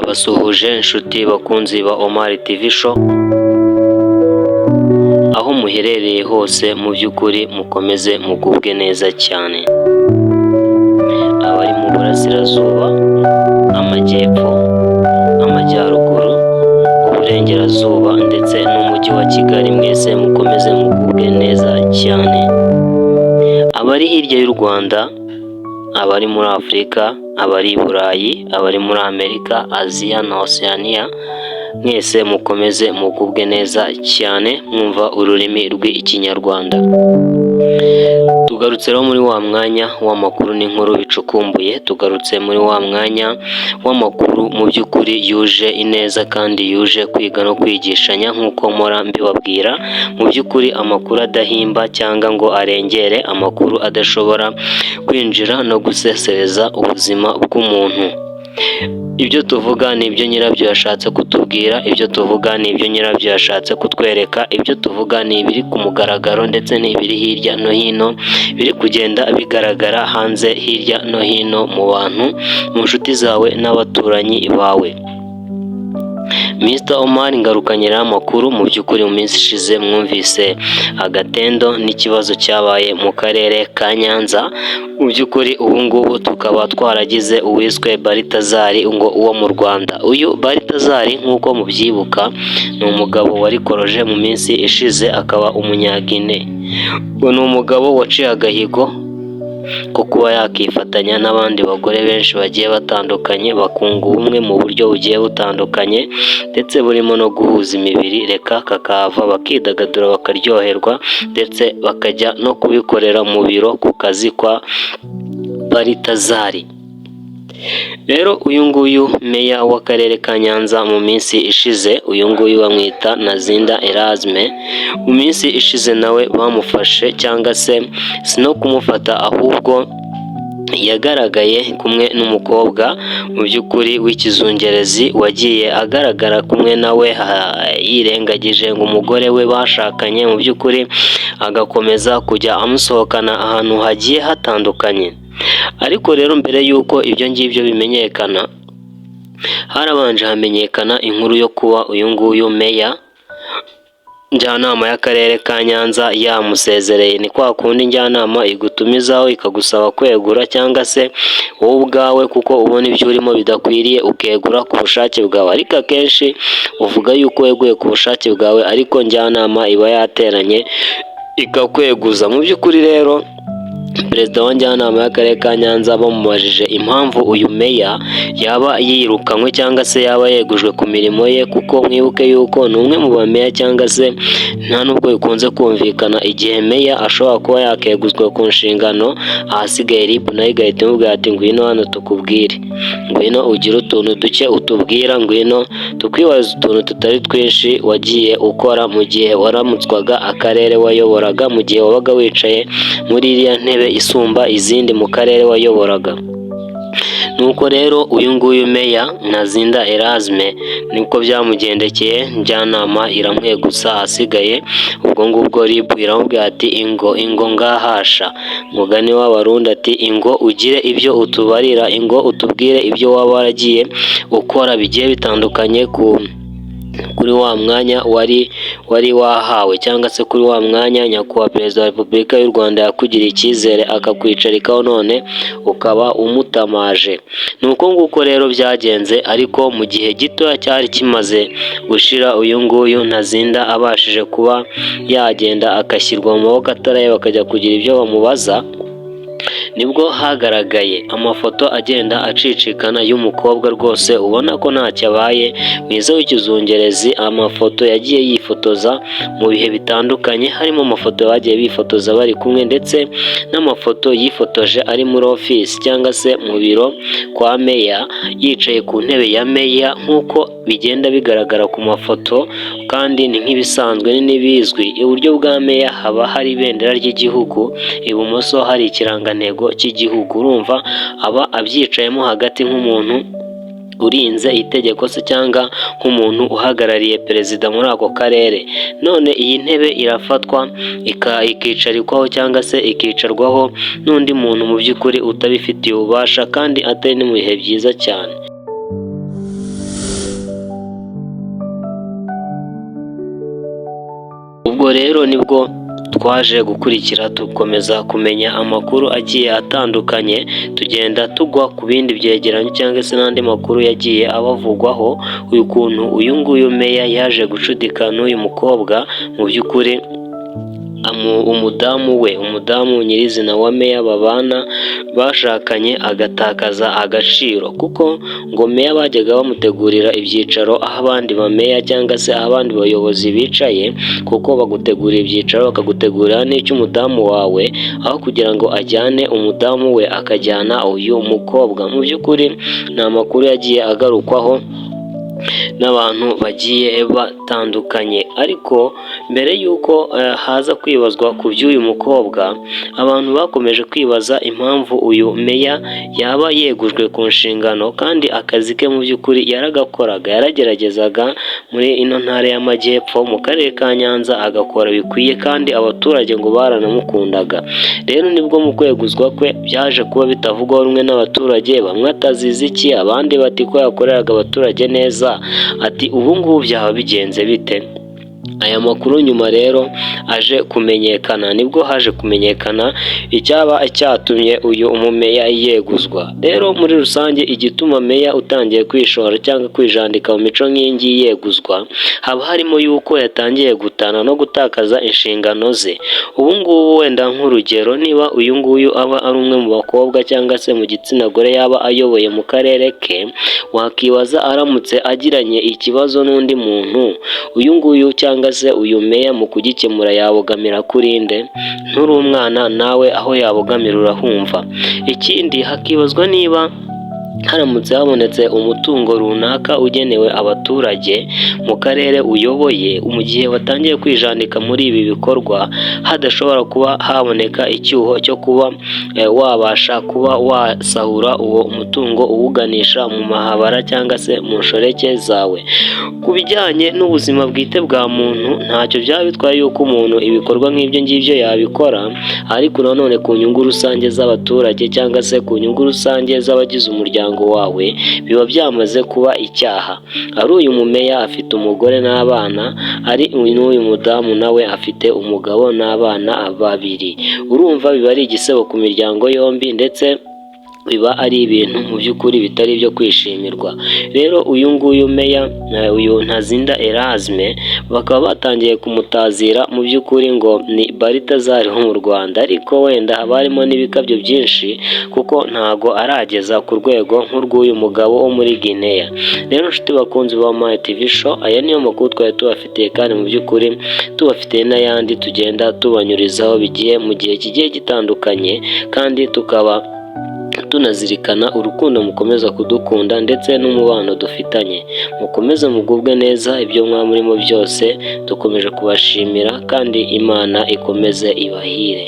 Ndabasuhuje inshuti bakunzi ba Omar TV Show, aho muherereye hose mu by'ukuri mukomeze mugubwe neza cyane. Abari mu burasirazuba, amajyepfo, amajyaruguru, uburengerazuba ndetse n'umujyi wa Kigali, mwese mukomeze mugubwe neza cyane. Abari hirya y'u Rwanda, abari muri Afurika, abari i Burayi, abari muri Amerika, Aziya na Oceania, mwese mukomeze mugubwe neza cyane mwumva ururimi rw'Ikinyarwanda. Tugarutse rero muri wa mwanya w'amakuru n'inkuru bicukumbuye, tugarutse muri wa mwanya w'amakuru mu by'ukuri yuje ineza kandi yuje kwiga no kwigishanya nk'uko mpora mbibabwira. Mu by'ukuri amakuru adahimba cyangwa ngo arengere, amakuru adashobora kwinjira no gusesereza ubuzima bw'umuntu. Ibyo tuvuga ni ibyo nyirabyo yashatse kutubwira, ibyo tuvuga ni ibyo nyirabyo yashatse kutwereka, ibyo tuvuga ni ibiri ku mugaragaro ndetse n'ibiri hirya no hino, biri kugenda bigaragara hanze hirya no hino mu bantu, mu nshuti zawe n'abaturanyi bawe. Mr Omar ngarukanye amakuru. Mu by'ukuri mu minsi ishize mwumvise agatendo n'ikibazo cyabaye mu karere ka Nyanza. Mu by'ukuri ubu ngubu tukaba twaragize uwiswe Baritazari ngo uwo mu Rwanda. Uyu Baritazari nk'uko mubyibuka ni umugabo warikoroje mu minsi ishize, akaba umunyagine. Uwo ni umugabo waciye agahigo ko kuba yakifatanya n'abandi bagore benshi bagiye batandukanye, bakunga ubumwe mu buryo bugiye butandukanye ndetse burimo no guhuza imibiri, reka kakahava bakidagadura bakaryoherwa ndetse bakajya no kubikorera mu biro ku kazi kwa Baritazari. Rero uyu nguyu meya w'akarere ka Nyanza mu minsi ishize, uyu nguyu bamwita Nazinda Erasme, mu minsi ishize nawe bamufashe, cyangwa se si no kumufata ahubwo yagaragaye kumwe n'umukobwa mu by'ukuri w'ikizungerezi, wagiye agaragara kumwe nawe yirengagije ngo umugore we bashakanye, mu by'ukuri agakomeza kujya amusohokana ahantu hagiye hatandukanye. Ariko rero mbere y'uko ibyo ngibyo bimenyekana, harabanje hamenyekana inkuru yo kuba uyu nguyu meya njyanama y'akarere ka Nyanza yamusezereye. Ni kwa kundi njyanama igutumizaho ikagusaba kwegura, cyangwa se wowe ubwawe kuko ubona ibyo urimo bidakwiriye ukegura ku bushake bwawe, ariko akenshi uvuga yuko weguye ku bushake bwawe ariko njyanama iba yateranye ikakweguza. Mu by'ukuri rero perezida wa njyanama y'akarere ka Nyanza bamubajije impamvu uyu meya yaba yirukanywe cyangwa se yaba yegujwe ku mirimo ye, kuko mwibuke yuko ni umwe mu bameya, cyangwa se nta nubwo bikunze kumvikana igihe meya ashobora kuba yakeguzwa ku nshingano, ahasigaye RIB nayo igahita imubwira ati ngwino hano tukubwire, ngwino ugire utuntu duke utubwira, ngwino tukwibaza utuntu tutari twinshi wagiye ukora mu gihe waramutswaga akarere wayoboraga, mu gihe wabaga wicaye muri iriya ntebe isumba izindi mu karere wayoboraga. Nuko rero uyu nguyu meya Nazinda Erasme niko byamugendekeye, njyanama iramweguza, ahasigaye ubwo ngubwo RIB iramubwira ati ingo ngahasha, mugani w'abarundi ati ingo ugire ibyo utubarira, ingo utubwire ibyo waba waragiye ukora bigiye bitandukanye kuri wa mwanya wari wahawe, cyangwa se kuri wa mwanya nyakubahwa perezida wa Repubulika y'u Rwanda yakugiriye icyizere akakwicarikaho, none ukaba umutamaje. Ni uko nguko rero byagenze, ariko mu gihe gitoya cyari kimaze gushira uyu nguyu Nazinda abashije kuba yagenda agashyirwa mu maboko ataraye, bakajya kugira ibyo bamubaza, nibwo hagaragaye amafoto agenda acicikana y'umukobwa rwose ubona ko ntacyo abaye, mwiza w'ikizungerezi. Amafoto yagiye yifotoza mu bihe bitandukanye, harimo amafoto bagiye bifotoza bari kumwe, ndetse n'amafoto yifotoje ari muri ofisi cyangwa se mu biro kwa meya, yicaye ku ntebe ya meya nk'uko bigenda bigaragara ku mafoto. Kandi ni nk'ibisanzwe n'ibizwi, iburyo bwa meya haba hari ibendera ry'igihugu, ibumoso hari ikirangantego cy'igihugu. Urumva aba abyicayemo hagati nk'umuntu urinze itegeko se, cyangwa nk'umuntu uhagarariye perezida muri ako karere. None iyi ntebe irafatwa ikicarikwaho cyangwa se ikicarwaho n'undi muntu mu by'ukuri utabifitiye ububasha, kandi atari no mu bihe byiza cyane. rero nibwo twaje gukurikira dukomeza kumenya amakuru agiye atandukanye, tugenda tugwa ku bindi byegeranyo cyangwa se n'andi makuru yagiye abavugwaho, ukuntu uyu nguyu meya yaje gucudika n'uyu mukobwa mu by'ukuri umudamu nyirizina wa meya babana bashakanye agatakaza agaciro, kuko ngo meya bajyaga bamutegurira ibyicaro aho abandi bameya cyangwa se aho abandi bayobozi bicaye, kuko bagutegurira ibyicaro bakagutegurira n'icy'umudamu wawe, aho kugira ngo ajyane umudamu we akajyana uyu mukobwa. Mu by'ukuri ni amakuru yagiye agarukwaho n'abantu bagiye batandukanye, ariko mbere y'uko haza kwibazwa ku by'uyu mukobwa, abantu bakomeje kwibaza impamvu uyu meya yaba yegujwe ku nshingano kandi akazi ke mu by'ukuri yaragakoraga, yarageragezaga muri ino ntara y'Amajyepfo mu karere ka Nyanza agakora bikwiye kandi abaturage ngo baranamukundaga. Rero nibwo mu kweguzwa kwe byaje kuba bitavugwaho rumwe n'abaturage, bamwe atazize iki, abandi bati ko yakoreraga abaturage neza, ati ubu ngubu byaba bigenze bite? Aya makuru nyuma rero aje kumenyekana, nibwo haje kumenyekana icyaba cyatumye uyu umumeya yeguzwa. Rero muri rusange igituma meya utangiye kwishora cyangwa kwijandika mu mico nk'iyingiyi yeguzwa, haba harimo yuko yatangiye gutana no gutakaza inshingano ze. Ubu ngubu wenda nk'urugero, niba uyu nguyu aba ari umwe mu bakobwa cyangwa se mu gitsina gore yaba ayoboye mu karere ke, wakibaza aramutse agiranye ikibazo n'undi muntu, uyu nguyu cyangwa se uyu meya mu kugikemura yabogamira kuri nde? Nturi umwana nawe aho yabogamira urahumva. Ikindi hakibazwa niba haramutse habonetse umutungo runaka ugenewe abaturage mu karere uyoboye, mu gihe batangiye kwijandika muri ibi bikorwa, hadashobora kuba haboneka icyuho cyo kuba wabasha kuba wasahura uwo umutungo uwuganisha mu mahabara cyangwa se mu nshoreke zawe. Ku bijyanye n'ubuzima bwite bwa muntu, ntacyo byaba bitwaye yuko umuntu ibikorwa nk'ibyo ngibyo yabikora, ariko nanone ku nyungu rusange z'abaturage cyangwa se ku nyungu rusange z'abagize umuryango wawe, biba byamaze kuba icyaha. Ari uyu mumeya afite umugore n'abana, ari n'uyu mudamu nawe afite umugabo n'abana babiri. Urumva biba ari igisebo ku miryango yombi, ndetse biba ari ibintu mu by'ukuri bitari ibyo kwishimirwa. Rero uyu nguyu meya, uyu Ntazinda Erasme, bakaba batangiye kumutazira mu by'ukuri ngo ni Balthazar ho mu Rwanda, ariko wenda haba harimo n'ibikabyo byinshi kuko ntago arageza ku rwego nk'urw'uyu mugabo wo muri Guinea. Rero nshuti bakunzi ba Mayi TV show, aya niyo makuru twari tubafitiye, kandi mu by'ukuri tubafitiye n'ayandi tugenda tubanyurizaho bigiye mu gihe kigiye gitandukanye, kandi tukaba tunazirikana urukundo mukomeza kudukunda ndetse n'umubano dufitanye. Mukomeze mugubwe neza, ibyo mwaba murimo byose dukomeje kubashimira, kandi Imana ikomeze ibahire.